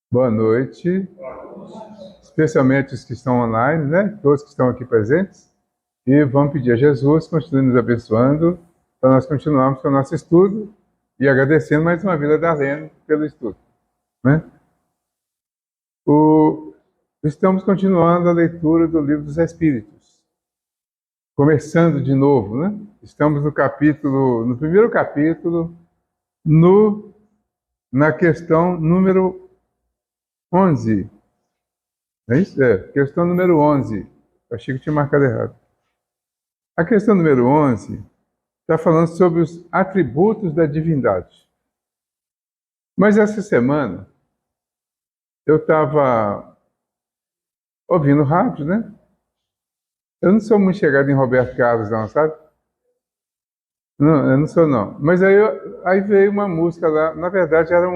Boa noite, especialmente os que estão online, né? Todos que estão aqui presentes. E vamos pedir a Jesus, continue nos abençoando, para nós continuarmos com o nosso estudo e agradecendo mais uma vez a Darlene pelo estudo, né? Estamos continuando a leitura do Livro dos Espíritos. Começando de novo, né? Estamos no primeiro capítulo, na questão número 11. É isso? É, questão número 11. Achei que tinha marcado errado. A questão número 11 está falando sobre os atributos da divindade. Mas essa semana eu estava ouvindo rádio, né? Eu não sou muito chegado em Roberto Carlos, não, sabe? Não, eu não sou, não. Mas aí veio uma música lá, na verdade era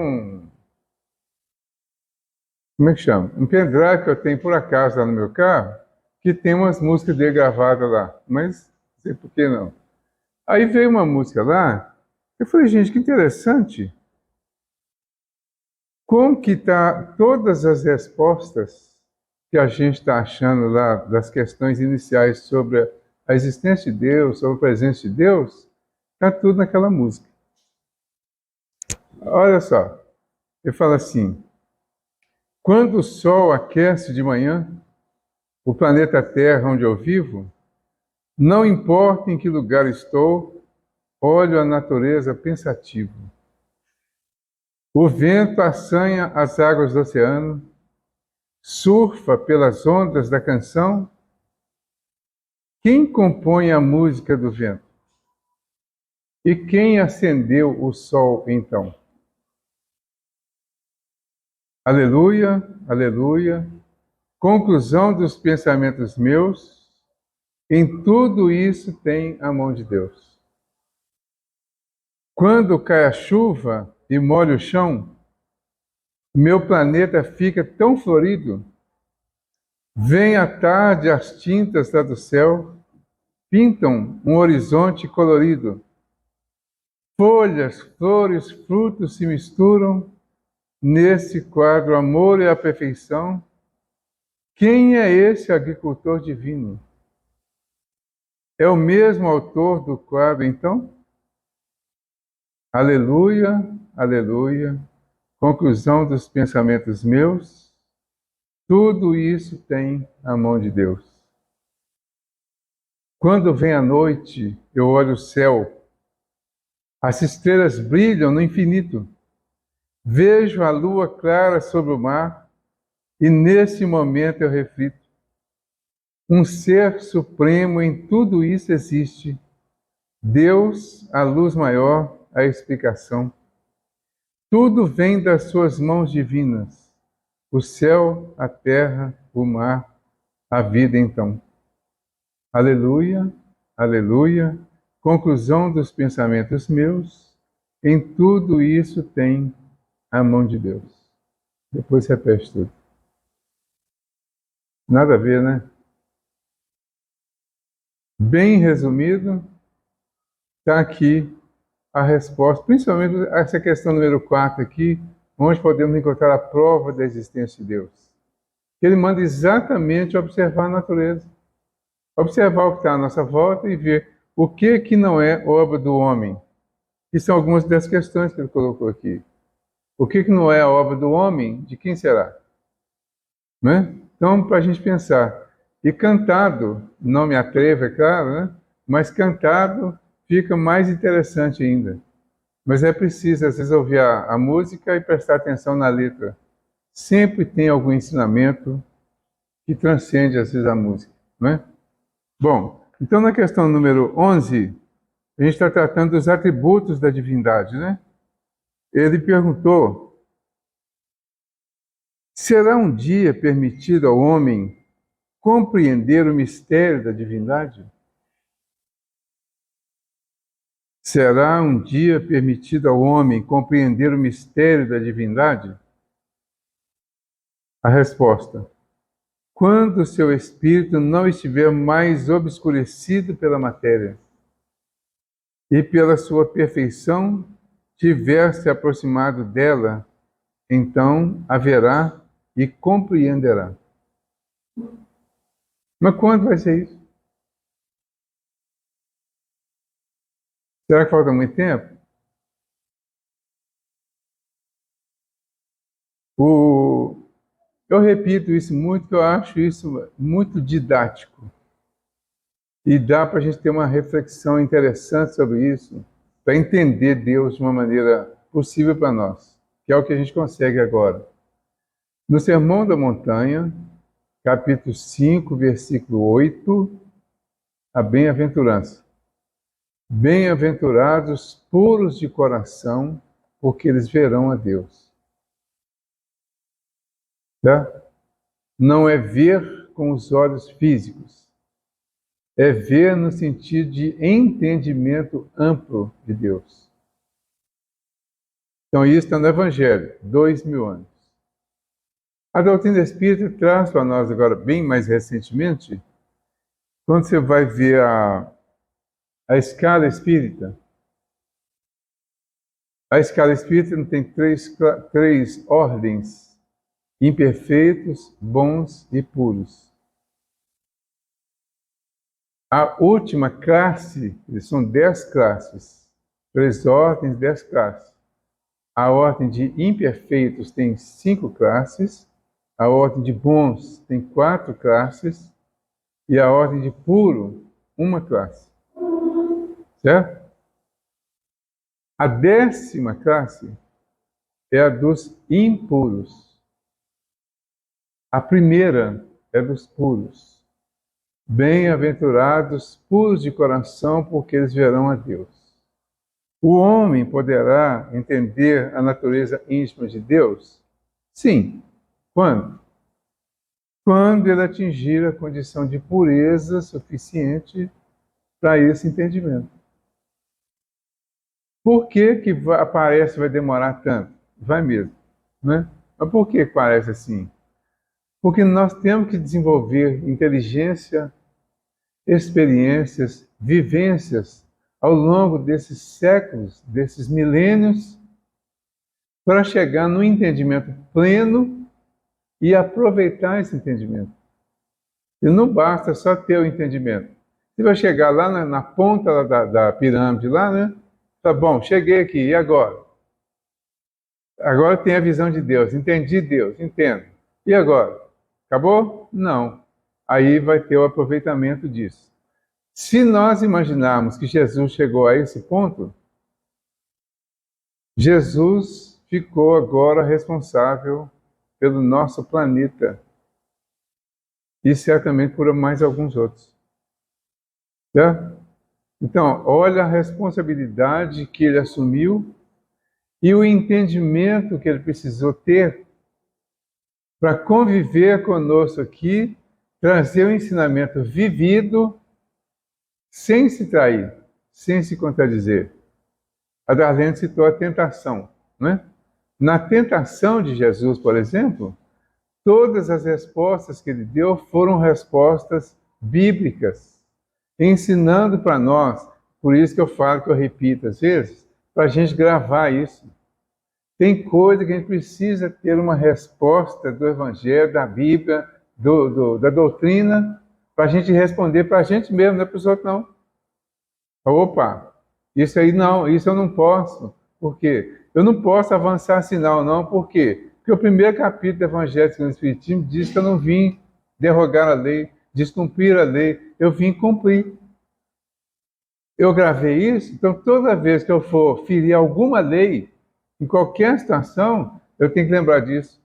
como é que chama? Um pendrive que eu tenho por acaso lá no meu carro, que tem umas músicas dele gravadas lá, mas não sei por que não. Aí veio uma música lá, eu falei, gente, que interessante. Como que tá todas as respostas que a gente está achando lá das questões iniciais sobre a existência de Deus, sobre a presença de Deus, está tudo naquela música. Olha só, eu falo assim, quando o Sol aquece de manhã, o planeta Terra onde eu vivo, não importa em que lugar estou, olho a natureza pensativo. O vento assanha as águas do oceano, surfa pelas ondas da canção. Quem compõe a música do vento? E quem acendeu o sol então? Aleluia, aleluia. Conclusão dos pensamentos meus, em tudo isso tem a mão de Deus. Quando cai a chuva e molha o chão, meu planeta fica tão florido. Vem à tarde as tintas lá do céu, pintam um horizonte colorido. Folhas, flores, frutos se misturam. Nesse quadro, amor e a perfeição, quem é esse agricultor divino? É o mesmo autor do quadro, então? Aleluia, aleluia. Conclusão dos pensamentos meus, tudo isso tem a mão de Deus. Quando vem a noite, eu olho o céu, as estrelas brilham no infinito. Vejo a lua clara sobre o mar e nesse momento eu reflito. Um ser supremo em tudo isso existe. Deus, a luz maior, a explicação. Tudo vem das suas mãos divinas. O céu, a terra, o mar, a vida então. Aleluia, aleluia. Conclusão dos pensamentos meus. Em tudo isso tem a mão de Deus. Depois repete tudo. Nada a ver, né? Bem resumido, está aqui a resposta, principalmente essa questão número 4 aqui, onde podemos encontrar a prova da existência de Deus. Ele manda exatamente observar a natureza, observar o que está à nossa volta e ver o que não é obra do homem. Que são algumas das questões que ele colocou aqui. O que não é a obra do homem, de quem será? Né? Então, para a gente pensar. E cantado, não me atrevo, é claro, né? Mas cantado fica mais interessante ainda. Mas é preciso, às vezes, ouvir a música e prestar atenção na letra. Sempre tem algum ensinamento que transcende, às vezes, a música, não é? Bom, então na questão número 11, a gente está tratando dos atributos da divindade, né? Ele perguntou, será um dia permitido ao homem compreender o mistério da divindade? Será um dia permitido ao homem compreender o mistério da divindade? A resposta: quando seu espírito não estiver mais obscurecido pela matéria e pela sua perfeição tiver se aproximado dela então haverá e compreenderá. Mas quando vai ser isso? Será que falta muito tempo? Eu repito isso muito, que eu acho isso muito didático. E dá para a gente ter uma reflexão interessante sobre isso, para entender Deus de uma maneira possível para nós, que é o que a gente consegue agora. No Sermão da Montanha, capítulo 5, versículo 8, a bem-aventurança. Bem-aventurados puros de coração, porque eles verão a Deus. Tá? Não é ver com os olhos físicos, é ver no sentido de entendimento amplo de Deus. Então, isso está no Evangelho, 2000 anos. A doutrina espírita traz para nós agora, bem mais recentemente, quando você vai ver a escala espírita, a escala espírita tem três ordens: imperfeitos, bons e puros. A última classe, são 10 classes, 3 ordens, 10 classes. A ordem de imperfeitos tem 5 classes, a ordem de bons tem 4 classes e a ordem de puro, 1 classe. Certo? A 10ª classe é a dos impuros. A primeira é dos puros. Bem-aventurados puros de coração, porque eles verão a Deus. O homem poderá entender a natureza íntima de Deus? Sim. Quando? Quando ele atingir a condição de pureza suficiente para esse entendimento. Por que vai demorar tanto? Vai mesmo, né? Mas por que parece assim? Porque nós temos que desenvolver inteligência, experiências, vivências ao longo desses séculos, desses milênios, para chegar no entendimento pleno e aproveitar esse entendimento. E não basta só ter o entendimento. Você vai chegar lá na ponta lá da pirâmide, lá, né? Tá bom, cheguei aqui, e agora? Agora tem a visão de Deus, entendi Deus, entendo. E agora? Acabou? Não. Aí vai ter o aproveitamento disso. Se nós imaginarmos que Jesus chegou a esse ponto, Jesus ficou agora responsável pelo nosso planeta e certamente por mais alguns outros. Tá? Então, olha a responsabilidade que ele assumiu e o entendimento que ele precisou ter para conviver conosco aqui, trazer o ensinamento vivido, sem se trair, sem se contradizer. A Darlene citou a tentação, né? Na tentação de Jesus, por exemplo, todas as respostas que ele deu foram respostas bíblicas, ensinando para nós, por isso que eu falo, que eu repito às vezes, para a gente gravar isso. Tem coisa que a gente precisa ter uma resposta do Evangelho, da Bíblia, da doutrina, para a gente responder para a gente mesmo, não é para os outros não. Opa, isso aí não, isso eu não posso. Por quê? Eu não posso avançar sinal, não. Por quê? Porque o primeiro capítulo do Evangelho segundo o Espiritismo diz que eu não vim derrogar a lei, descumprir a lei, eu vim cumprir. Eu gravei isso, então toda vez que eu for ferir alguma lei, em qualquer situação, eu tenho que lembrar disso.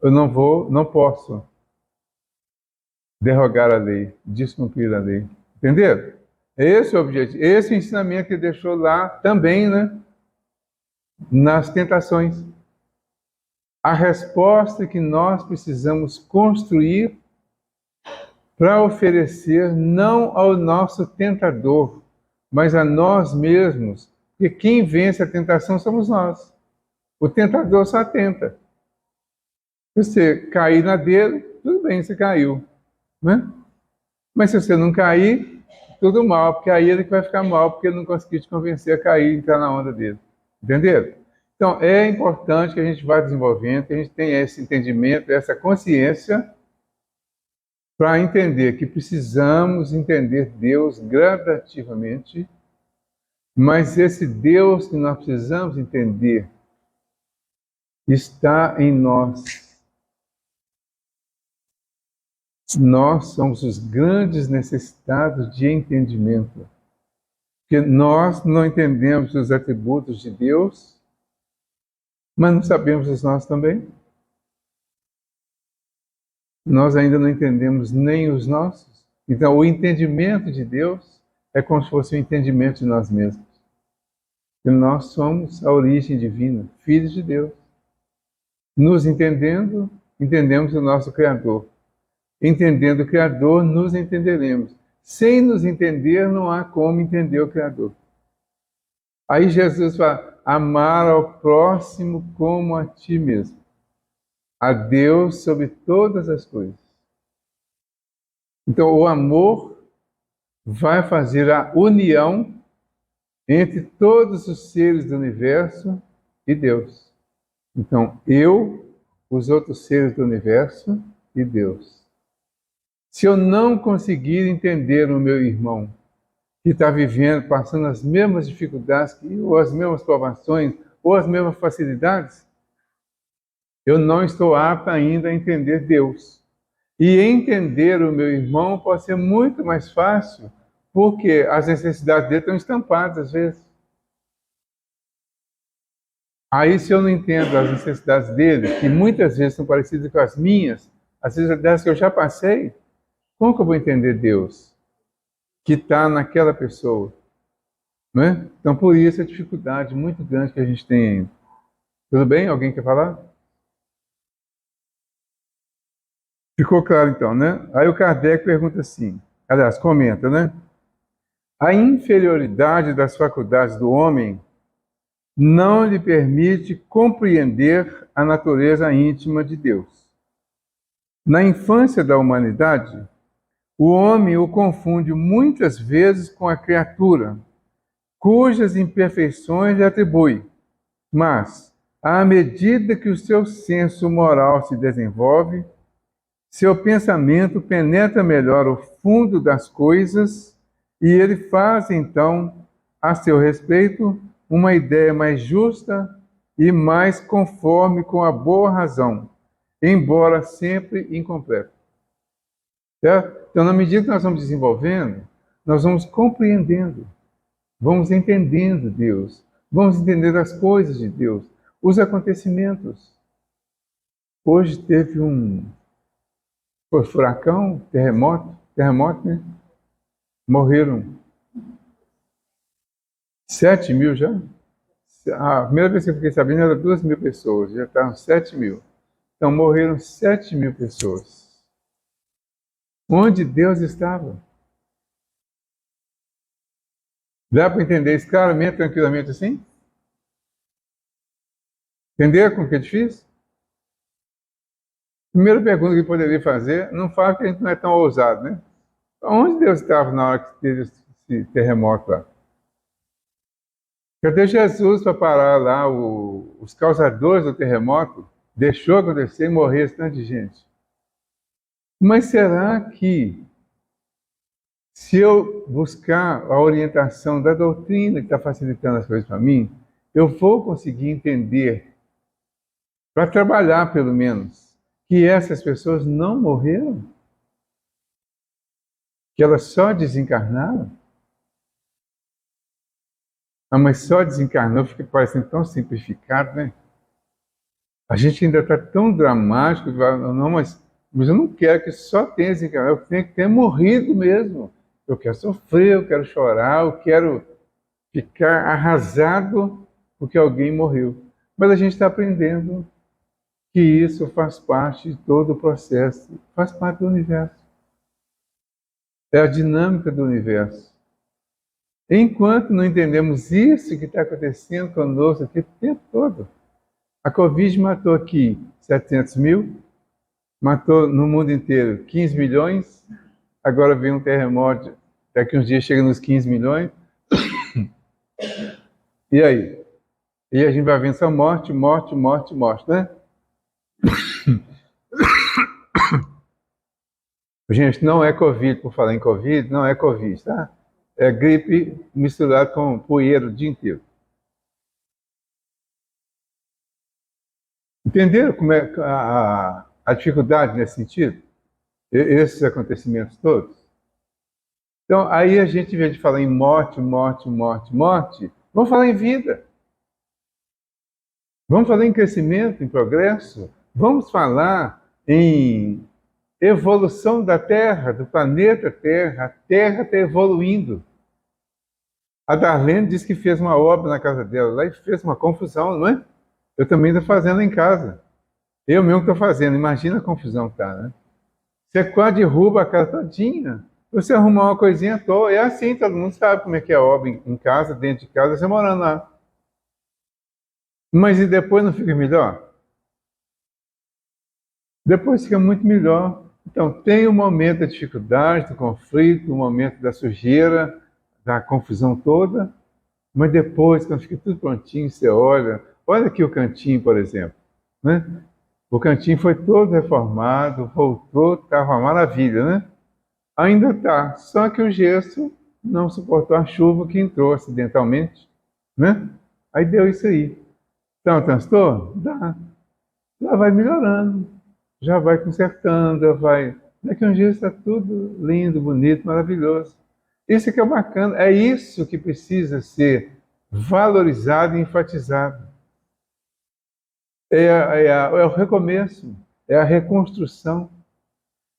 Eu não posso derrogar a lei, descumprir a lei. Entenderam? Esse é o objetivo, esse é o ensinamento que ele deixou lá também, né? Nas tentações. A resposta que nós precisamos construir para oferecer não ao nosso tentador, mas a nós mesmos, porque quem vence a tentação somos nós. O tentador só tenta. Se você cair na dele, tudo bem, você caiu, né? Mas se você não cair, tudo mal, porque aí ele vai ficar mal, porque ele não conseguiu te convencer a cair e entrar na onda dele. Entenderam? Então, é importante que a gente vá desenvolvendo, que a gente tenha esse entendimento, essa consciência, para entender que precisamos entender Deus gradativamente, mas esse Deus que nós precisamos entender está em nós. Nós somos os grandes necessitados de entendimento, porque nós não entendemos os atributos de Deus, mas não sabemos os nossos também. Nós ainda não entendemos nem os nossos. Então, o entendimento de Deus é como se fosse o entendimento de nós mesmos. E nós somos a origem divina, filhos de Deus. Nos entendendo, entendemos o nosso Criador. Entendendo o Criador, nos entenderemos. Sem nos entender, não há como entender o Criador. Aí Jesus fala, amar ao próximo como a ti mesmo. A Deus sobre todas as coisas. Então, o amor vai fazer a união entre todos os seres do universo e Deus. Então, eu, os outros seres do universo e Deus. Se eu não conseguir entender o meu irmão, que está vivendo, passando as mesmas dificuldades que eu, ou as mesmas provações, ou as mesmas facilidades, eu não estou apto ainda a entender Deus. E entender o meu irmão pode ser muito mais fácil, porque as necessidades dele estão estampadas às vezes. Aí, se eu não entendo as necessidades dele, que muitas vezes são parecidas com as minhas, às vezes dessas que eu já passei, como que eu vou entender Deus que está naquela pessoa? Né? Então, por isso, a dificuldade muito grande que a gente tem ainda. Tudo bem? Alguém quer falar? Ficou claro, então, né? Aí o Kardec pergunta assim, aliás, comenta, né? A inferioridade das faculdades do homem não lhe permite compreender a natureza íntima de Deus. Na infância da humanidade, o homem o confunde muitas vezes com a criatura, cujas imperfeições lhe atribui, mas, à medida que o seu senso moral se desenvolve, seu pensamento penetra melhor o fundo das coisas e ele faz, então, a seu respeito, uma ideia mais justa e mais conforme com a boa razão, embora sempre incompleta. Certo? Então, na medida que nós vamos desenvolvendo, nós vamos compreendendo, vamos entendendo Deus, vamos entender as coisas de Deus, os acontecimentos. Hoje teve foi furacão, terremoto, né? Morreram 7.000 já. A primeira vez que eu fiquei sabendo era 2.000 pessoas, já estavam 7.000. Então morreram 7.000 pessoas. Onde Deus estava? Dá para entender isso claramente, tranquilamente assim? Entender como que é difícil? Primeira pergunta que poderia fazer, não fala que a gente não é tão ousado, né? Onde Deus estava na hora que teve esse terremoto lá? Cadê Jesus para parar lá os causadores do terremoto? Deixou acontecer e morrer esse tanto de gente. Mas será que, se eu buscar a orientação da doutrina que está facilitando as coisas para mim, eu vou conseguir entender, para trabalhar pelo menos, que essas pessoas não morreram? Que elas só desencarnaram? Ah, mas só desencarnou, fica parecendo tão simplificado, né? A gente ainda está tão dramático, não, mas eu não quero que só tenha desencarnado, eu tenho que ter morrido mesmo. Eu quero sofrer, eu quero chorar, eu quero ficar arrasado porque alguém morreu. Mas a gente está aprendendo que isso faz parte de todo o processo, faz parte do universo. É a dinâmica do universo. Enquanto não entendemos isso que está acontecendo conosco aqui o tempo todo, a Covid matou aqui 700.000, matou no mundo inteiro 15 milhões, agora vem um terremoto, daqui uns dias chega nos 15 milhões. E aí? E a gente vai vendo só morte, morte, morte, morte, né? Gente, não é Covid, por falar em Covid, não é Covid, tá? É gripe misturada com poeira o dia inteiro. Entenderam como é a dificuldade nesse sentido? Esses acontecimentos todos? Então, aí a gente, em vez de falar em morte, morte, morte, morte, vamos falar em vida. Vamos falar em crescimento, em progresso. Vamos falar em evolução da Terra, do planeta Terra. A Terra está evoluindo. A Darlene disse que fez uma obra na casa dela lá e fez uma confusão, não é? Eu também estou fazendo em casa. Eu mesmo estou fazendo. Imagina a confusão que está, né? Você quase derruba a casa todinha. Você arrumar uma coisinha à toa. É assim, todo mundo sabe como é que é a obra em casa, dentro de casa, você morando lá. Mas e depois não fica melhor? Depois fica muito melhor. Então, tem o momento da dificuldade, do conflito, o momento da sujeira, da confusão toda, mas depois, quando fica tudo prontinho, você olha aqui o cantinho, por exemplo, né? O cantinho foi todo reformado, voltou, estava uma maravilha, né? Ainda está, só que o gesso não suportou a chuva que entrou acidentalmente, né? Aí deu isso aí. Então, transtorno? Dá. Lá vai melhorando, já vai consertando, já vai. Daqui a um dia está tudo lindo, bonito, maravilhoso. Isso é que é bacana, é isso que precisa ser valorizado e enfatizado. É o recomeço, é a reconstrução,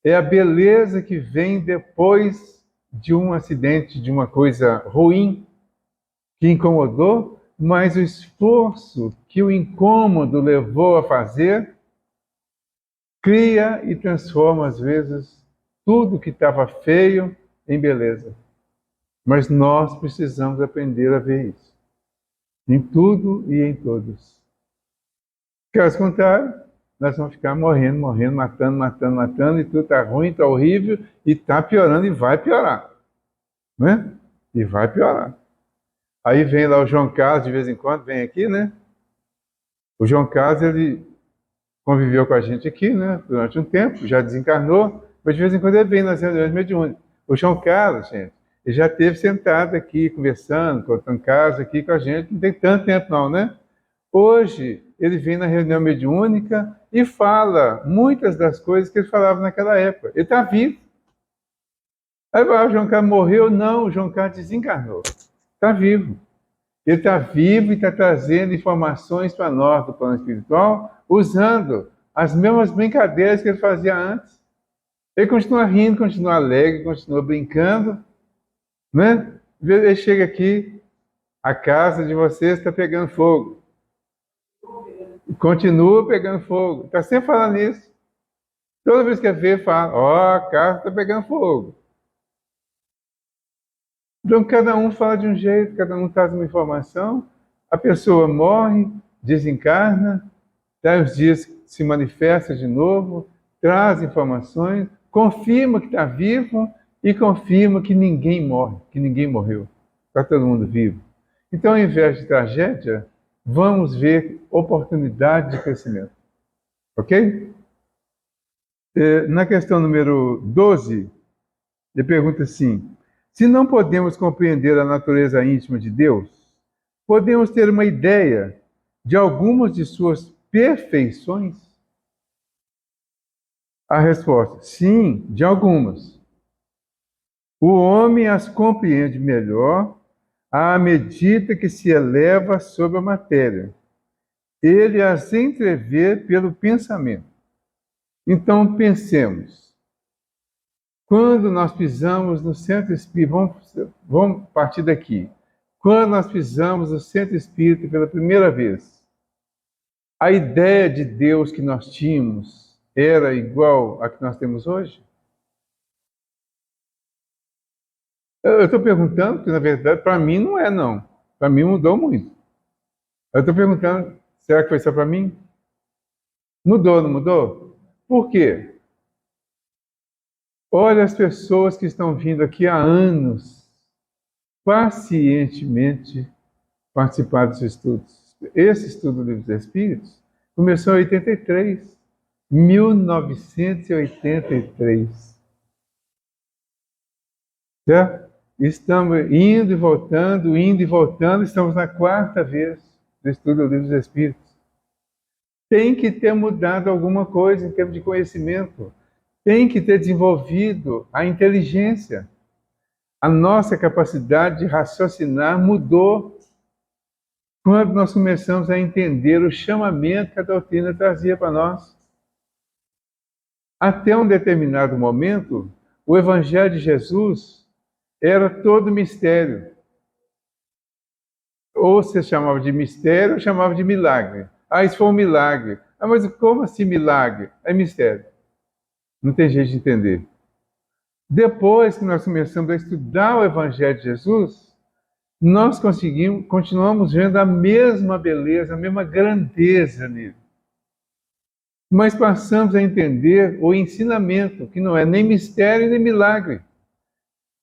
é a beleza que vem depois de um acidente, de uma coisa ruim que incomodou, mas o esforço que o incômodo levou a fazer cria e transforma, às vezes, tudo que estava feio em beleza. Mas nós precisamos aprender a ver isso. Em tudo e em todos. Caso contrário, nós vamos ficar morrendo, morrendo, matando, matando, matando, e tudo está ruim, está horrível, e está piorando e vai piorar. Né? E vai piorar. Aí vem lá o João Carlos, de vez em quando, vem aqui, né? O João Carlos, ele conviveu com a gente aqui, né? Durante um tempo, já desencarnou, mas de vez em quando ele vem nas reuniões mediúnicas. O João Carlos, gente, ele já esteve sentado aqui, conversando, contando casos aqui com a gente, não tem tanto tempo não, né? Hoje, ele vem na reunião mediúnica e fala muitas das coisas que ele falava naquela época. Ele está vivo. Aí o João Carlos morreu? Não, o João Carlos desencarnou. Está vivo. Ele está vivo e está trazendo informações para nós do plano espiritual, usando as mesmas brincadeiras que ele fazia antes. Ele continua rindo, continua alegre, continua brincando, né? Ele chega aqui, a casa de vocês está pegando fogo. Continua pegando fogo. Está sempre falando isso. Toda vez que vê, fala, ó, a casa está pegando fogo. Então, cada um fala de um jeito, cada um traz uma informação, a pessoa morre, desencarna, daí os dias se manifesta de novo, traz informações, confirma que está vivo e confirma que ninguém morre, que ninguém morreu. Está todo mundo vivo. Então, ao invés de tragédia, vamos ver oportunidade de crescimento. Ok? Na questão número 12, ele pergunta assim: se não podemos compreender a natureza íntima de Deus, podemos ter uma ideia de algumas de suas perfeições? A resposta: sim, de algumas. O homem as compreende melhor à medida que se eleva sobre a matéria. Ele as entrevê pelo pensamento. Então pensemos. Quando nós pisamos no centro espírita, vamos partir daqui. Quando nós pisamos no centro espírita pela primeira vez, a ideia de Deus que nós tínhamos era igual a que nós temos hoje? Eu estou perguntando, porque na verdade para mim não é não. Para mim mudou muito. Eu estou perguntando, será que foi só para mim? Mudou, não mudou? Por quê? Olha as pessoas que estão vindo aqui há anos, pacientemente participar dos estudos esse estudo do Livro dos Espíritos começou em 83, 1983. Já estamos indo e voltando, estamos na 4ª vez do estudo do Livro dos Espíritos. Tem que ter mudado alguma coisa em termos de conhecimento, tem que ter desenvolvido a inteligência. A nossa capacidade de raciocinar mudou quando nós começamos a entender o chamamento que a doutrina trazia para nós. Até um determinado momento, o Evangelho de Jesus era todo mistério. Ou você chamava de mistério ou chamava de milagre. Ah, isso foi um milagre. Ah, mas como assim milagre? É mistério. Não tem jeito de entender. Depois que nós começamos a estudar o Evangelho de Jesus, nós continuamos vendo a mesma beleza, a mesma grandeza nele. Mas passamos a entender o ensinamento, que não é nem mistério nem milagre.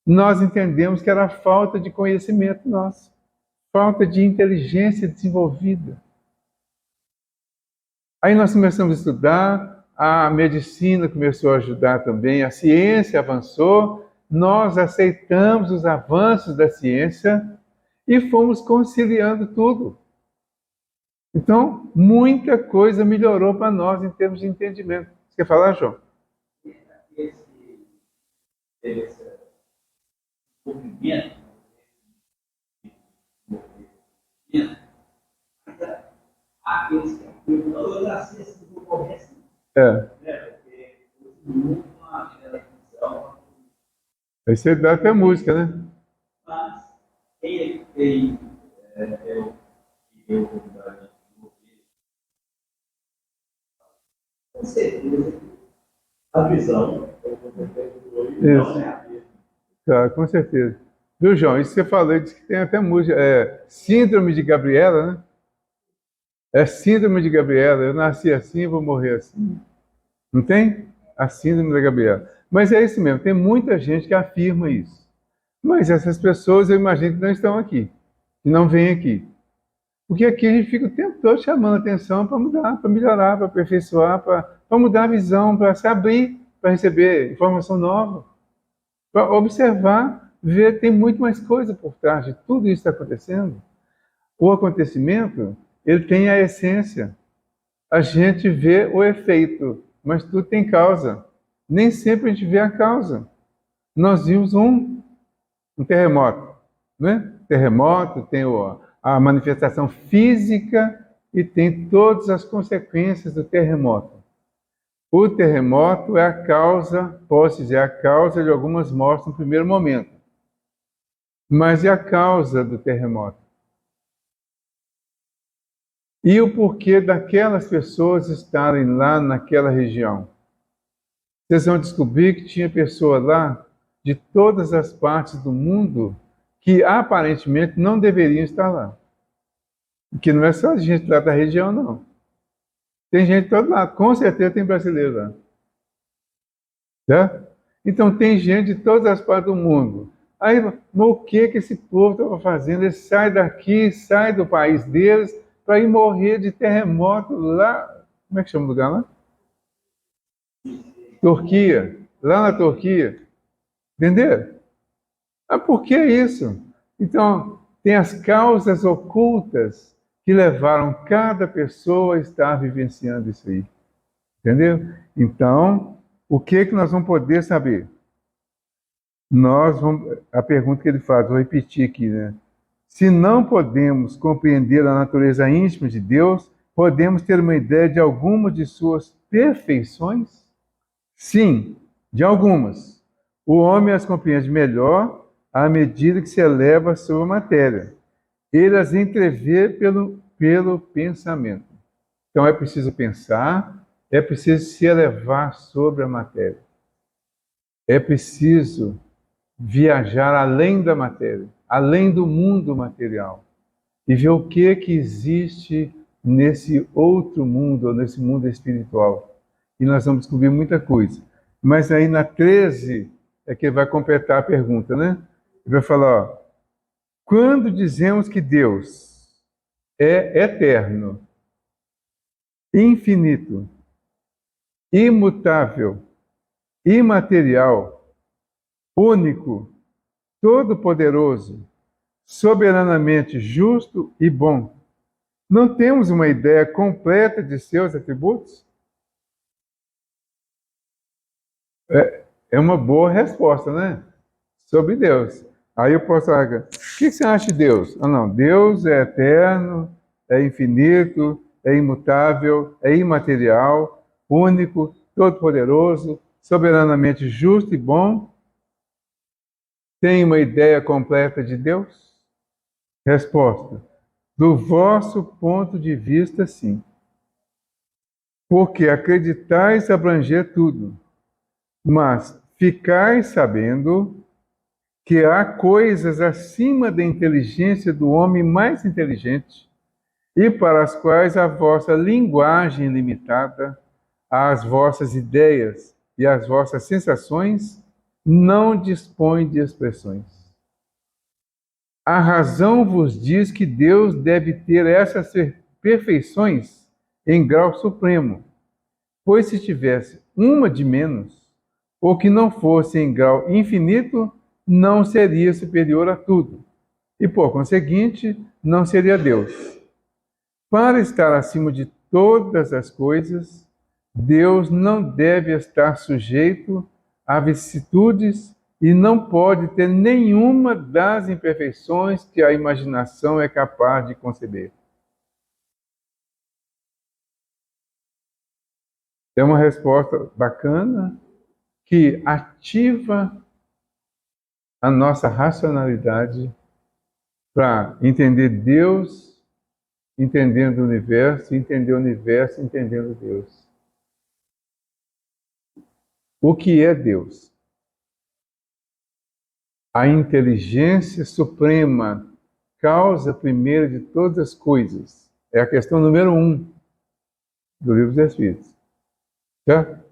Nós entendemos que era falta de conhecimento nosso, falta de inteligência desenvolvida. Aí nós começamos a estudar, a medicina começou a ajudar também, a ciência avançou, nós aceitamos os avanços da ciência e fomos conciliando tudo. Então, muita coisa melhorou para nós em termos de entendimento. Você quer falar, João? Esse movimento, aqueles que eu nasci assim no começo, porque uma geração. Aí você dá até música, né? Mas quem eu com certeza a visão não é a mesma. Tá, com certeza. Viu, João? Isso que você falou, diz que tem até música. É Síndrome de Gabriela, né? É Síndrome de Gabriela. Eu nasci assim, vou morrer assim. Não tem? A Síndrome da Gabriela. Mas é isso mesmo, tem muita gente que afirma isso. Mas essas pessoas, eu imagino que não estão aqui, que não vêm aqui. Porque aqui a gente fica o tempo todo chamando atenção para mudar, para melhorar, para aperfeiçoar, para mudar a visão, para se abrir, para receber informação nova, para observar, ver, tem muito mais coisa por trás de tudo isso que está acontecendo. O acontecimento, ele tem a essência. A gente vê o efeito, mas tudo tem causa. Nem sempre a gente vê a causa. Nós vimos um terremoto, né? Terremoto tem a manifestação física e tem todas as consequências do terremoto. O terremoto é a causa, posso dizer, a causa de algumas mortes no primeiro momento. Mas e a causa do terremoto? E o porquê daquelas pessoas estarem lá naquela região? Vocês vão descobrir que tinha pessoas lá de todas as partes do mundo que aparentemente não deveriam estar lá. Que não é só gente lá da região, não. Tem gente de todo lado, com certeza tem brasileiro lá. Tá? Então tem gente de todas as partes do mundo. Aí, o que esse povo estava fazendo? Eles saem daqui, saem do país deles, para ir morrer de terremoto lá. Como é que chama o lugar lá? Turquia. Lá na Turquia. Entenderam? Ah, por que isso? Então, tem as causas ocultas que levaram cada pessoa a estar vivenciando isso aí. Entendeu? Então, o que nós vamos poder saber? A pergunta que ele faz, vou repetir aqui, né? Se não podemos compreender a natureza íntima de Deus, podemos ter uma ideia de alguma de suas perfeições? Sim, de algumas. O homem as compreende melhor à medida que se eleva sobre a matéria. Ele as entrevê pelo pensamento. Então é preciso pensar, é preciso se elevar sobre a matéria. É preciso viajar além da matéria, além do mundo material, e ver o que existe nesse outro mundo, ou nesse mundo espiritual. E nós vamos descobrir muita coisa. Mas aí na 13 é que vai completar a pergunta, né? Ele vai falar, ó, quando dizemos que Deus é eterno, infinito, imutável, imaterial, único, todo-poderoso, soberanamente justo e bom. Não temos uma ideia completa de seus atributos? É uma boa resposta, né? Sobre Deus. Aí eu posso falar, o que você acha de Deus? Ah, não, Deus é eterno, é infinito, é imutável, é imaterial, único, todo-poderoso, soberanamente justo e bom. Tem uma ideia completa de Deus? Resposta: do vosso ponto de vista, sim. Porque acreditais abranger tudo, mas ficais sabendo que há coisas acima da inteligência do homem mais inteligente e para as quais a vossa linguagem limitada, as vossas ideias e as vossas sensações não dispõem de expressões. A razão vos diz que Deus deve ter essas perfeições em grau supremo, pois se tivesse uma de menos, ou que não fosse em grau infinito, não seria superior a tudo, e por conseguinte, não seria Deus. Para estar acima de todas as coisas, Deus não deve estar sujeito a vicissitudes e não pode ter nenhuma das imperfeições que a imaginação é capaz de conceber. É uma resposta bacana que ativa a nossa racionalidade para entender Deus, entendendo o universo, entendendo Deus. O que é Deus? A inteligência suprema, causa primeira de todas as coisas. É a questão número 1 do Livro dos Espíritos. Certo?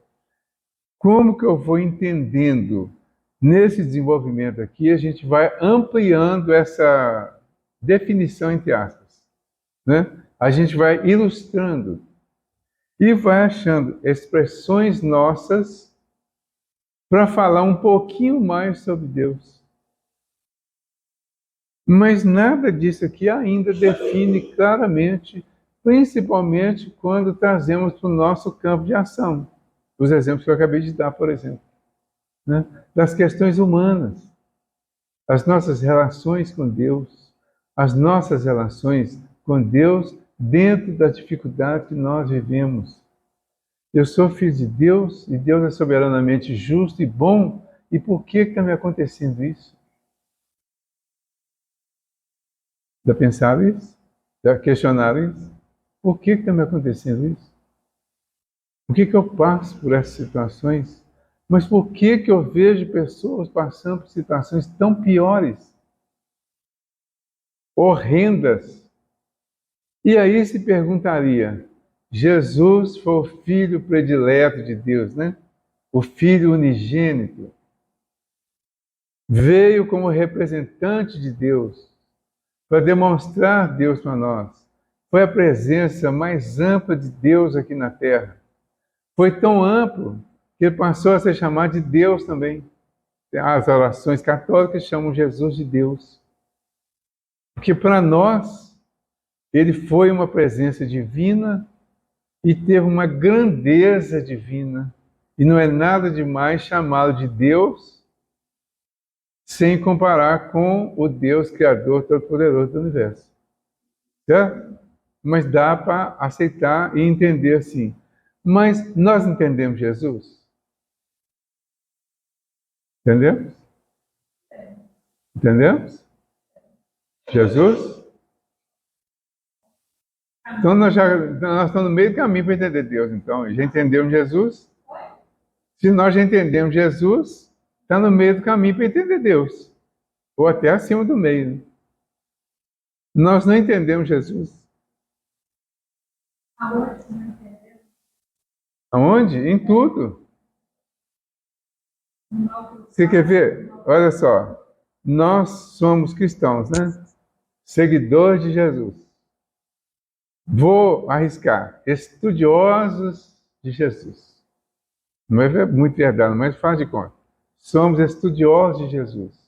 Como que eu vou entendendo? Nesse desenvolvimento aqui, a gente vai ampliando essa definição, entre aspas. Né? A gente vai ilustrando e vai achando expressões nossas para falar um pouquinho mais sobre Deus. Mas nada disso aqui ainda define claramente, principalmente quando trazemos para o nosso campo de ação. Os exemplos que eu acabei de dar, por exemplo. Né? Das questões humanas, as nossas relações com Deus, as nossas relações com Deus dentro das dificuldades que nós vivemos. Eu sou filho de Deus e Deus é soberanamente justo e bom. E por que está me acontecendo isso? Já pensaram isso? Já questionaram isso? Por que está me acontecendo isso? Por que eu passo por essas situações? Mas por que eu vejo pessoas passando por situações tão piores? Horrendas. E aí se perguntaria, Jesus foi o filho predileto de Deus, né? O filho unigênito. Veio como representante de Deus, para demonstrar Deus para nós. Foi a presença mais ampla de Deus aqui na Terra. Foi tão amplo que ele passou a ser chamado de Deus também. As orações católicas chamam Jesus de Deus. Porque para nós, ele foi uma presença divina e teve uma grandeza divina. E não é nada demais chamá-lo de Deus sem comparar com o Deus Criador Todo-Poderoso do Universo. Certo? Mas dá para aceitar e entender assim. Mas nós entendemos Jesus? Entendemos? Entendemos? Jesus? Então nós estamos no meio do caminho para entender Deus, então. Já entendemos Jesus? Se nós já entendemos Jesus, está no meio do caminho para entender Deus. Ou até acima do meio. Nós não entendemos Jesus. Aonde? Em tudo. Você quer ver? Olha só. Nós somos cristãos, né? Seguidores de Jesus. Vou arriscar. Estudiosos de Jesus. Não é muito verdade, mas faz de conta. Somos estudiosos de Jesus.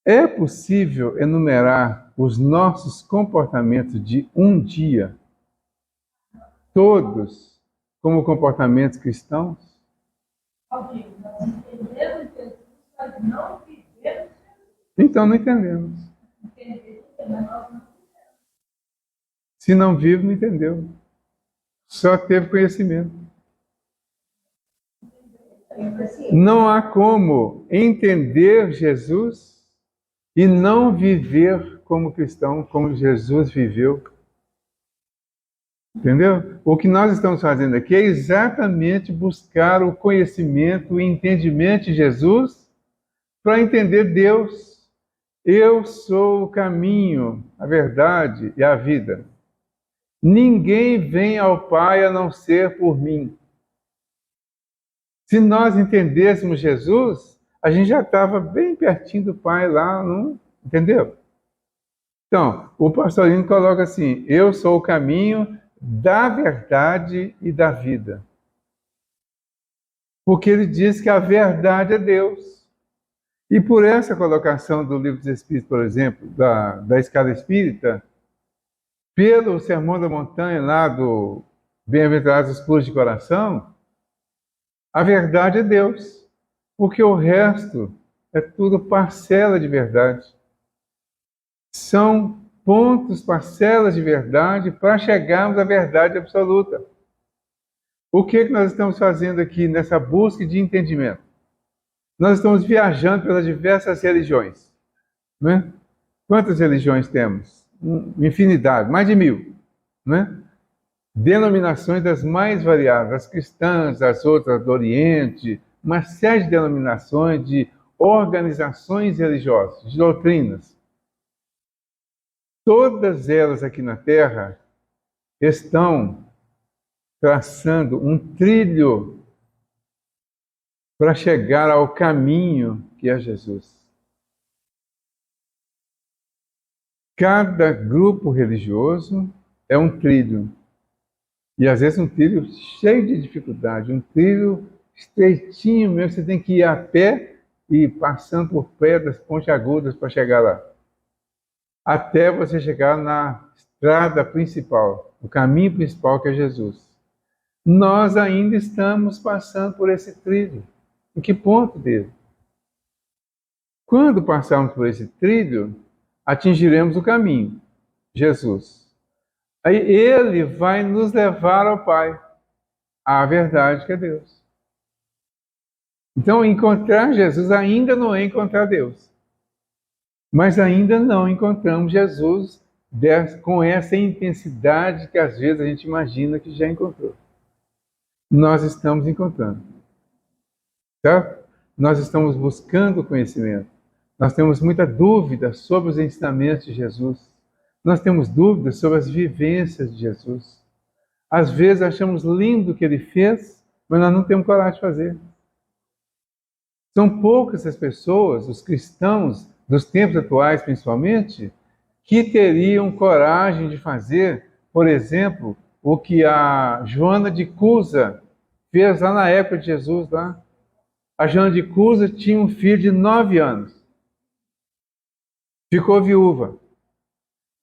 É possível enumerar os nossos comportamentos de um dia, todos, como comportamentos cristãos? Ok, nós entendemos Jesus, mas não vivemos Então não entendemos. Jesus, mas nós não. Se não vive, não entendeu. Só teve conhecimento. Não há como entender Jesus e não viver como cristão, como Jesus viveu. Entendeu? O que nós estamos fazendo aqui é exatamente buscar o conhecimento e entendimento de Jesus para entender Deus. Eu sou o caminho, a verdade e a vida. Ninguém vem ao Pai a não ser por mim. Se nós entendêssemos Jesus, a gente já estava bem pertinho do Pai lá, não? Entendeu? Então, o pastorino coloca assim: eu sou o caminho da verdade e da vida. Porque ele diz que a verdade é Deus. E por essa colocação do Livro dos Espíritos, por exemplo, da escala espírita, pelo Sermão da Montanha, lá do Bem-aventurados os puros de coração, a verdade é Deus. Porque o resto é tudo parcela de verdade. São pontos, parcelas de verdade para chegarmos à verdade absoluta. O que nós estamos fazendo aqui nessa busca de entendimento? Nós estamos viajando pelas diversas religiões. Né? Quantas religiões temos? Infinidade, mais de 1000. Né? Denominações das mais variadas, as cristãs, as outras do Oriente, uma série de denominações, de organizações religiosas, de doutrinas. Todas elas aqui na Terra estão traçando um trilho para chegar ao caminho que é Jesus. Cada grupo religioso é um trilho. E às vezes um trilho cheio de dificuldade, um trilho estreitinho mesmo, você tem que ir a pé e passando por pedras pontiagudas para chegar lá. Até você chegar na estrada principal, o caminho principal que é Jesus. Nós ainda estamos passando por esse trilho. Em que ponto dele? Quando passarmos por esse trilho, atingiremos o caminho, Jesus. Aí ele vai nos levar ao Pai, à verdade que é Deus. Então, encontrar Jesus ainda não é encontrar Deus. Mas ainda não encontramos Jesus com essa intensidade que às vezes a gente imagina que já encontrou. Nós estamos encontrando. Certo? Nós estamos buscando conhecimento. Nós temos muita dúvida sobre os ensinamentos de Jesus. Nós temos dúvidas sobre as vivências de Jesus. Às vezes achamos lindo o que ele fez, mas nós não temos coragem de fazer. São poucas as pessoas, os cristãos dos tempos atuais principalmente, que teriam coragem de fazer, por exemplo, o que a Joana de Cusa fez lá na época de Jesus. Lá. A Joana de Cusa tinha um filho de 9 anos. Ficou viúva.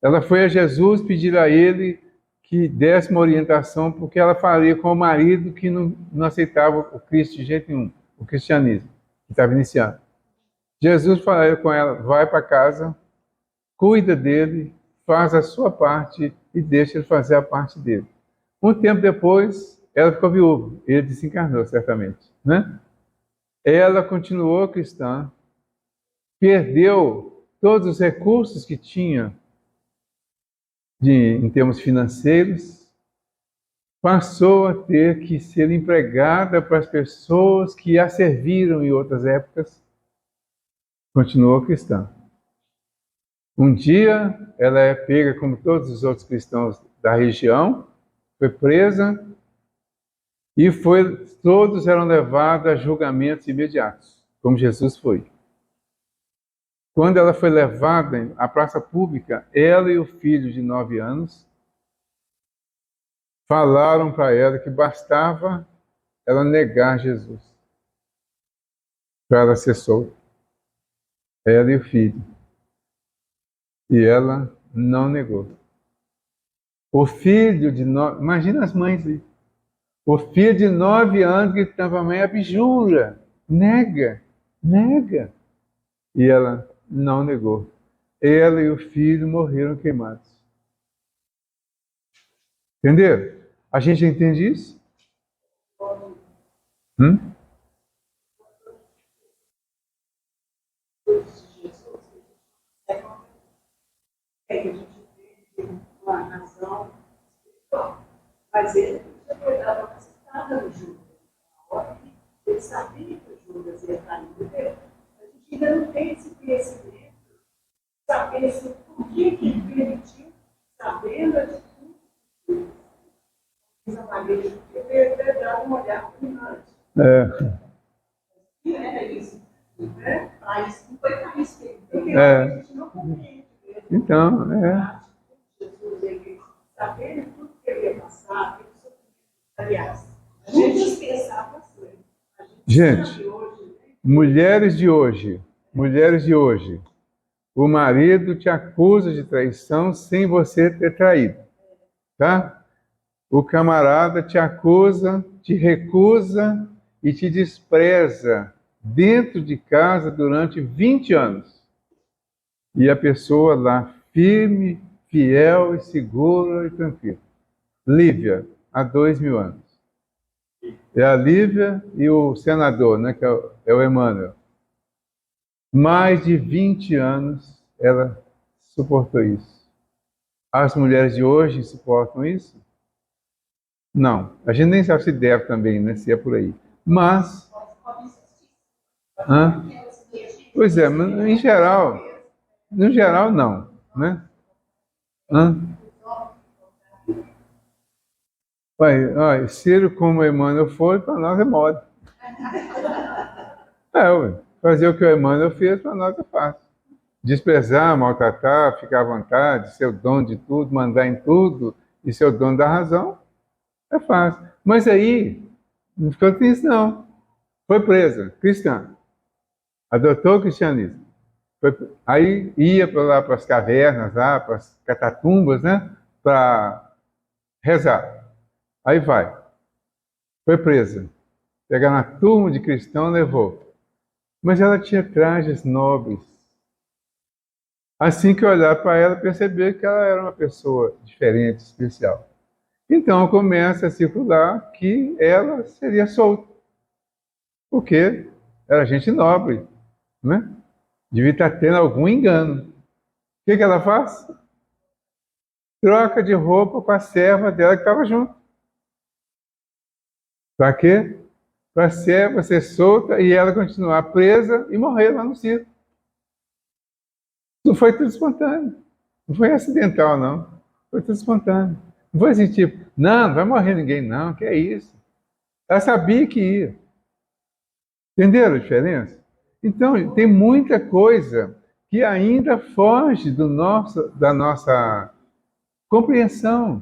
Ela foi a Jesus pedir a ele que desse uma orientação, porque ela faria com o marido que não aceitava o Cristo de jeito nenhum, o cristianismo, que estava iniciando. Jesus falou com ela: vai para casa, cuida dele, faz a sua parte e deixa ele fazer a parte dele. Um tempo depois, ela ficou viúva, ele desencarnou, certamente. Né? Ela continuou cristã, perdeu todos os recursos que tinha em termos financeiros, passou a ter que ser empregada para as pessoas que a serviram em outras épocas, continuou cristã. Um dia, ela é pega como todos os outros cristãos da região, foi presa e todos eram levados a julgamentos imediatos, como Jesus foi. quando ela foi levada à praça pública, ela e o filho de 9 anos falaram para ela que bastava ela negar Jesus para ela ser solta. Ela e o filho. E ela não negou. O filho de 9... Imagina as mães aí. O filho de 9 anos gritava: mãe, abjura, nega, nega. E ela não negou. Ela e o filho morreram queimados. Entenderam? A gente entende isso? É que a gente tem uma razão espiritual. Mas ele estava capacitada no Judas. Na hora que ele sabia que o Judas ia estar no Deus. A gente ainda não tem esse conhecimento, saber esse porquê que ele permitiu, sabendo a atitude. Essa maneira de ter dado uma olhada antes. É isso. Né? Mas não foi para isso que ele porque a gente não compreende. Então, Jesus, ele sabendo tudo que ele ia passar, aliás, a gente pensava assim. gente, mulheres de hoje, o marido te acusa de traição sem você ter traído, tá? O camarada te acusa, te recusa e te despreza dentro de casa durante 20 anos. E a pessoa lá, firme, fiel e segura e tranquila. Lívia, há 2000 anos. É a Lívia e o senador, né, que é o Emmanuel. Mais de 20 anos ela suportou isso. As mulheres de hoje suportam isso? Não. A gente nem sabe se deve também, né, se é por aí. Mas... Pois é, mas em geral... No geral, não, né? Olha, Ciro, como Emmanuel foi, para nós é mole. Fazer o que o Emmanuel fez, para nós é fácil. Desprezar, maltratar, ficar à vontade, ser o dono de tudo, mandar em tudo e ser o dono da razão, é fácil. Mas aí, não ficou triste, não. Foi presa, cristã. Adotou o cristianismo. Aí ia para lá para as cavernas, lá, para as catatumbas, né? Para rezar. Aí vai. Foi presa. Pegar na turma de cristão, levou. Mas ela tinha trajes nobres. Assim que olhar para ela, perceber que ela era uma pessoa diferente, especial. Então começa a circular que ela seria solta. Porque era gente nobre, né? Devia estar tendo algum engano. O que ela faz? Troca de roupa com a serva dela que estava junto. Para quê? Para a serva ser solta e ela continuar presa e morrer lá no circo. Não foi tudo espontâneo. Não foi acidental, não. Foi tudo espontâneo. Não foi assim, tipo, não vai morrer ninguém, não. Que é isso? Ela sabia que ia. Entenderam a diferença? Então, tem muita coisa que ainda foge da nossa compreensão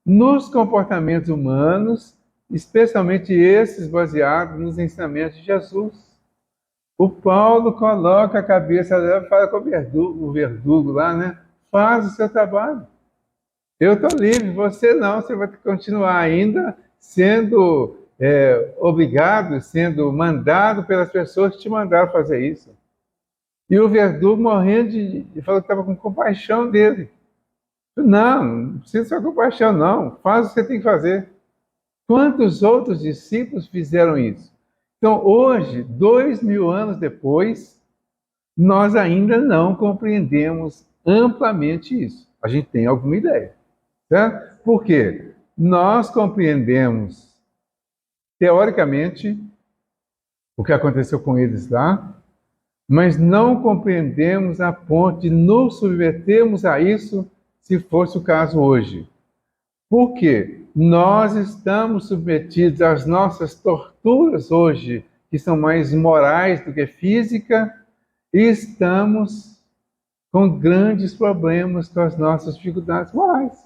nos comportamentos humanos, especialmente esses baseados nos ensinamentos de Jesus. O Paulo coloca a cabeça dela e fala com o verdugo lá, né? Faz o seu trabalho. Eu estou livre, você não, você vai continuar ainda sendo obrigado, sendo mandado pelas pessoas que te mandaram fazer isso. E o verdugo morrendo de falou que estava com compaixão dele. Não precisa de sua compaixão, não. Faz o que você tem que fazer. Quantos outros discípulos fizeram isso? Então, hoje, 2000 anos depois, nós ainda não compreendemos amplamente isso. A gente tem alguma ideia, certo? Por quê? Nós compreendemos, teoricamente, o que aconteceu com eles lá, mas não compreendemos a ponto de nos submetermos a isso se fosse o caso hoje. Por quê? Nós estamos submetidos às nossas torturas hoje, que são mais morais do que física, e estamos com grandes problemas, com as nossas dificuldades morais.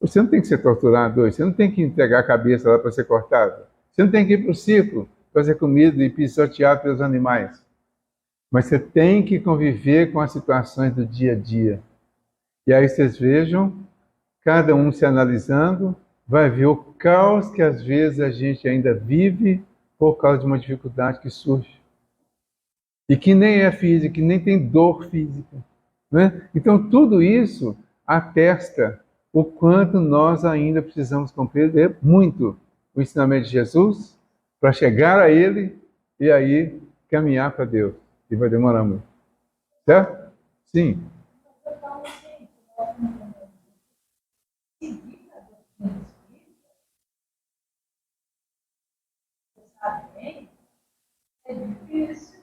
Você não tem que ser torturado hoje, você não tem que entregar a cabeça lá para ser cortado, você não tem que ir para o circo para ser comido e pisoteado pelos animais. Mas você tem que conviver com as situações do dia a dia. E aí vocês vejam, cada um se analisando, vai ver o caos que às vezes a gente ainda vive por causa de uma dificuldade que surge. E que nem é física, que nem tem dor física. Né? Então tudo isso atesta o quanto nós ainda precisamos compreender muito o ensinamento de Jesus para chegar a Ele e aí caminhar para Deus. E vai demorar muito. Certo? Sim. Eu falo, gente, nós não podemos seguir a doutrina espírita, você sabe bem, é difícil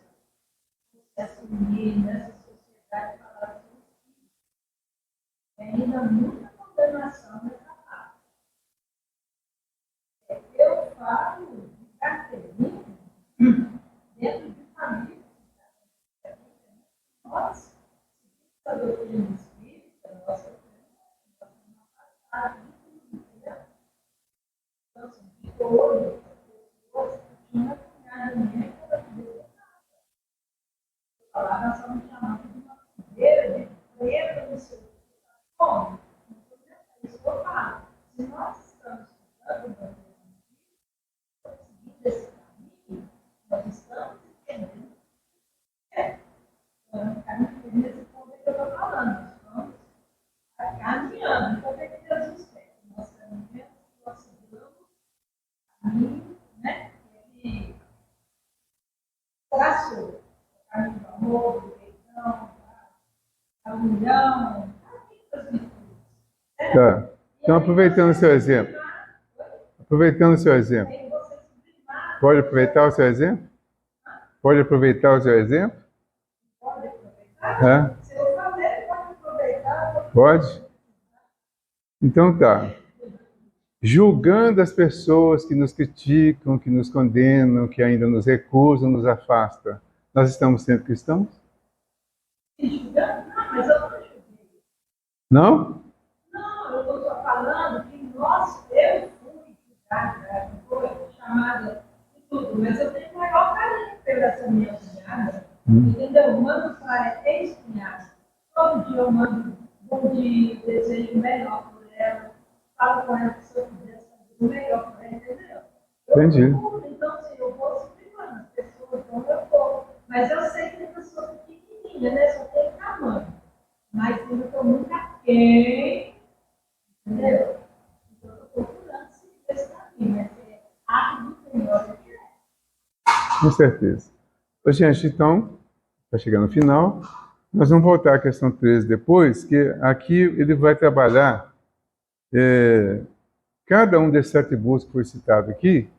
você assumir nessa sociedade falar assim, tem ainda muita condenação nessa parte. Eu falo de carteirinha dentro de família. Nós, a doutrina espírita, nós temos uma passagem, entendeu? Então, assim, de todas as pessoas que tinham cunhada minha que era nada. Falar, nós estamos chamando de uma fogueira, de preta, não sei o que. Como? É isso que eu falo. Se nós estamos estudando a doutrina espírita, seguindo esse caminho, nós estamos entendendo nesse ponto que eu estou falando, nós estamos caminhando. Então, o que Jesus fez? Nós caminhamos, nós seguimos o caminho, né? Ele traçou o caminho do amor, do perdão, da união, das virtudes. Tá. Então, aproveitando o seu exemplo. Pode aproveitar o seu exemplo? Pode aproveitar o seu exemplo? Pode aproveitar? É? Se eu fazer, pode aproveitar. Pode? Então tá. Julgando as pessoas que nos criticam, que nos condenam, que ainda nos recusam, nos afastam, nós estamos sendo cristãos? Não, mas eu não julguei. Não? Não, eu estou só falando que eu fui julgada, foi chamada de tudo, mas eu tenho o maior carinho pela essa minha cunhada, entendeu? Eu mando para ex-cunhada. Todo dia eu mando bom dia, desejo melhor por ela, falo com ela que se eu pudesse fazer o melhor por ela, entendeu? Entendi. Então, se eu vou suprimando as pessoas, então eu vou. Mas eu sei que tem pessoas pequenininhas, né? Só tem tamanho. Mas eu estou muito aquém, entendeu? Então eu estou procurando seguir esse caminho, né? Porque ato do Senhor é direto. Com certeza. Ô, gente, então, está chegando no final. Nós vamos voltar à questão 13 depois, que aqui ele vai trabalhar cada um desses atributos que foi citado aqui,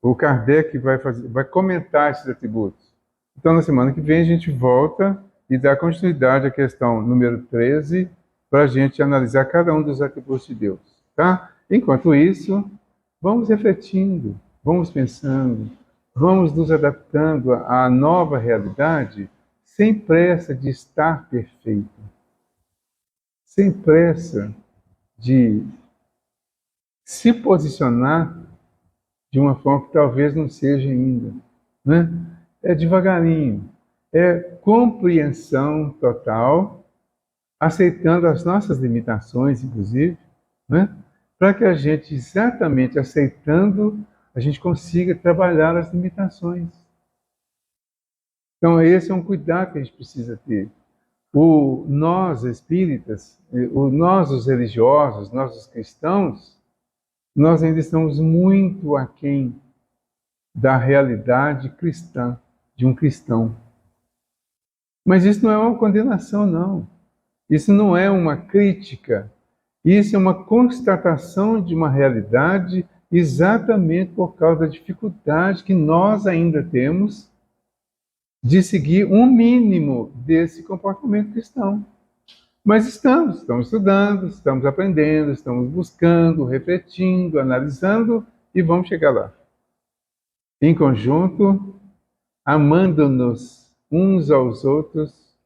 o Kardec vai comentar esses atributos. Então, na semana que vem, a gente volta e dá continuidade à questão número 13, para a gente analisar cada um dos atributos de Deus. Tá? Enquanto isso, vamos refletindo, vamos pensando, vamos nos adaptando à nova realidade, sem pressa de estar perfeito, sem pressa de se posicionar de uma forma que talvez não seja ainda. Né? É devagarinho, é compreensão total, aceitando as nossas limitações, inclusive, né? Para que a gente, exatamente aceitando, a gente consiga trabalhar as limitações. Então, esse é um cuidado que a gente precisa ter. Nós espíritas, nós os religiosos, nós os cristãos, nós ainda estamos muito aquém da realidade cristã, de um cristão. Mas isso não é uma condenação, não. Isso não é uma crítica. Isso é uma constatação de uma realidade exatamente por causa da dificuldade que nós ainda temos de seguir um mínimo desse comportamento cristão. Mas estamos estudando, estamos aprendendo, estamos buscando, refletindo, analisando e vamos chegar lá. Em conjunto, amando-nos uns aos outros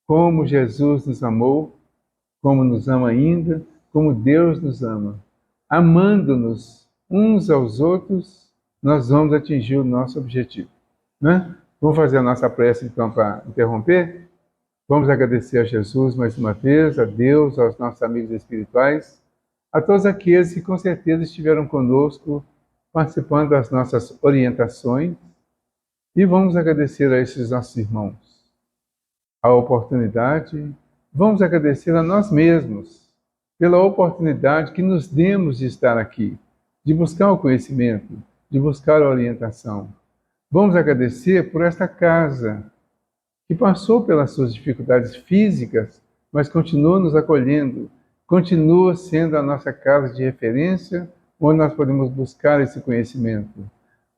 como Jesus nos amou, como nos ama ainda, como Deus nos ama. Amando-nos uns aos outros, nós vamos atingir o nosso objetivo, né? Vamos fazer a nossa prece, então, para interromper? Vamos agradecer a Jesus mais uma vez, a Deus, aos nossos amigos espirituais, a todos aqueles que com certeza estiveram conosco, participando das nossas orientações, e vamos agradecer a esses nossos irmãos a oportunidade, vamos agradecer a nós mesmos pela oportunidade que nos demos de estar aqui, de buscar o conhecimento, de buscar a orientação. Vamos agradecer por esta casa, que passou pelas suas dificuldades físicas, mas continua nos acolhendo, continua sendo a nossa casa de referência, onde nós podemos buscar esse conhecimento.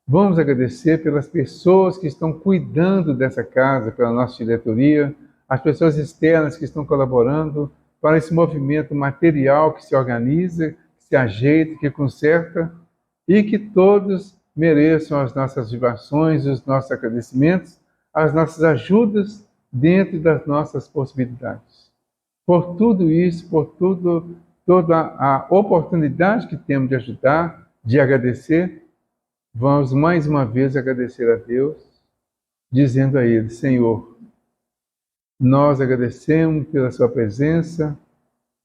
Vamos agradecer pelas pessoas que estão cuidando dessa casa, pela nossa diretoria, as pessoas externas que estão colaborando para esse movimento material que se organiza, que se ajeita, que conserta, e que todos mereçam as nossas vibrações, os nossos agradecimentos, as nossas ajudas dentro das nossas possibilidades. Por tudo isso, por toda a oportunidade que temos de ajudar, de agradecer, vamos mais uma vez agradecer a Deus, dizendo a Ele: Senhor, nós agradecemos pela Sua presença,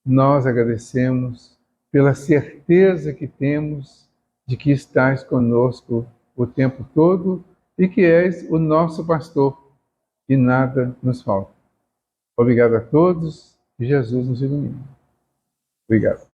nós agradecemos pela certeza que temos de que estás conosco o tempo todo e que és o nosso pastor e nada nos falta. Obrigado a todos e Jesus nos ilumine. Obrigado.